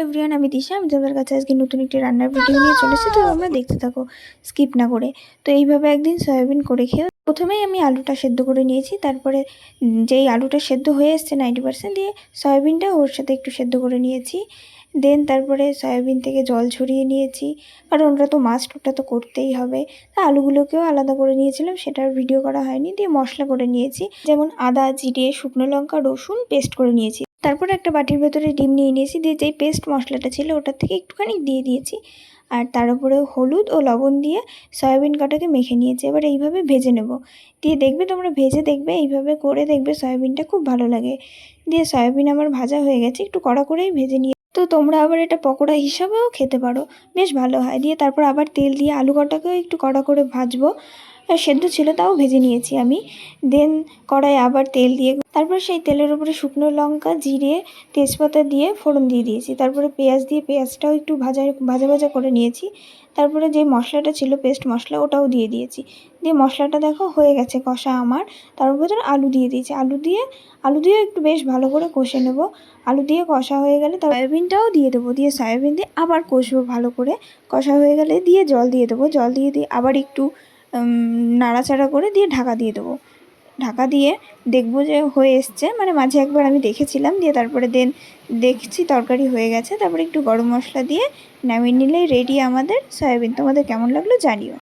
Everyone, আমি দিশা। আমি তোমাদের কাছে আজকে নতুন একটি রান্নার ভিডিও নিয়ে চলেছি। তো তোমরা দেখতে থাকো স্কিপ না করে। তো এইভাবে একদিন সয়াবিন করে খেও। প্রথমেই আমি আলুটা সেদ্ধ করে নিয়েছি, তারপরে যেই আলুটা সেদ্ধ হয়ে এসছে 90% দিয়ে সয়াবিনটা ওর সাথে একটু সেদ্ধ করে নিয়েছি। দেন তারপরে সয়াবিন থেকে জল ঝরিয়ে নিয়েছি, কারণ ওটা তো মাস্ট, ওটা তো করতেই হবে। তা আলুগুলোকেও আলাদা করে নিয়েছিলাম, সেটার ভিডিও করা হয়নি। দিয়ে মশলা করে নিয়েছি, যেমন আদা, জিরে, শুকনো লঙ্কা, রসুন পেস্ট করে নিয়েছি। তারপরে একটা বাটির ভেতরে ডিম নিয়ে নিয়েছি, দিয়ে যেই পেস্ট মশলাটা ছিল ওটার থেকে একটুখানি দিয়ে দিয়েছি। আর তার উপরে হলুদ ও লবণ দিয়ে সয়াবিন কাটাকে মেখে নিয়েছি। এবার এইভাবে ভেজে নেব। দিয়ে দেখবে, তোমরা ভেজে দেখবে, এইভাবে করে দেখবে সয়াবিনটা খুব ভালো লাগে। দিয়ে সয়াবিন আমার ভাজা হয়ে গেছে, একটু কড়া করেই ভেজে নিয়ে। তো তোমরা আবার এটা পকোড়া হিসাবেও খেতে পারো, বেশ ভালো হয়। দিয়ে তারপর আবার তেল দিয়ে আলু কটাকেও একটু কড়া করে ভাজবো। সেদ্ধ ছিল তাও ভেজে নিয়েছি আমি। দেন কড়াইয়ে আবার তেল দিয়ে, তারপর সেই তেলের উপরে শুকনো লঙ্কা, জিরে, তেজপাতা দিয়ে ফোড়ন দিয়ে দিয়েছি। তারপরে পেঁয়াজ দিয়ে পেঁয়াজটাও একটু ভাজা ভাজা করে নিয়েছি। তারপরে যে মশলাটা ছিল পেস্ট মশলা, ওটাও দিয়ে দিয়েছি। দিয়ে মশলাটা দেখো হয়ে গেছে কষা আমার। তার উপরে আলু দিয়ে দিয়েছি। আলু দিয়ে একটু বেশ ভালো করে কষে নেব। আলু দিয়ে কষা হয়ে গেলে তার সয়াবিনটাও দিয়ে দেবো। দিয়ে সয়াবিন দিয়ে আবার কষবো ভালো করে। কষা হয়ে গেলে দিয়ে জল দিয়ে দেবো। জল দিয়ে আবার একটু নাড়াচাড়া করে দিয়ে ঢাকা দিয়ে দেবো। ঢাকা দিয়ে দেখবো যে হয়ে এসছে, মানে মাঝে একবার আমি দেখেছিলাম। দিয়ে তারপরে দেখছি তরকারি হয়ে গেছে। তারপরে একটু গরম মশলা দিয়ে নামিয়ে নিলেই রেডি আমাদের সয়াবিন। তোমাদের কেমন লাগলো জানিও।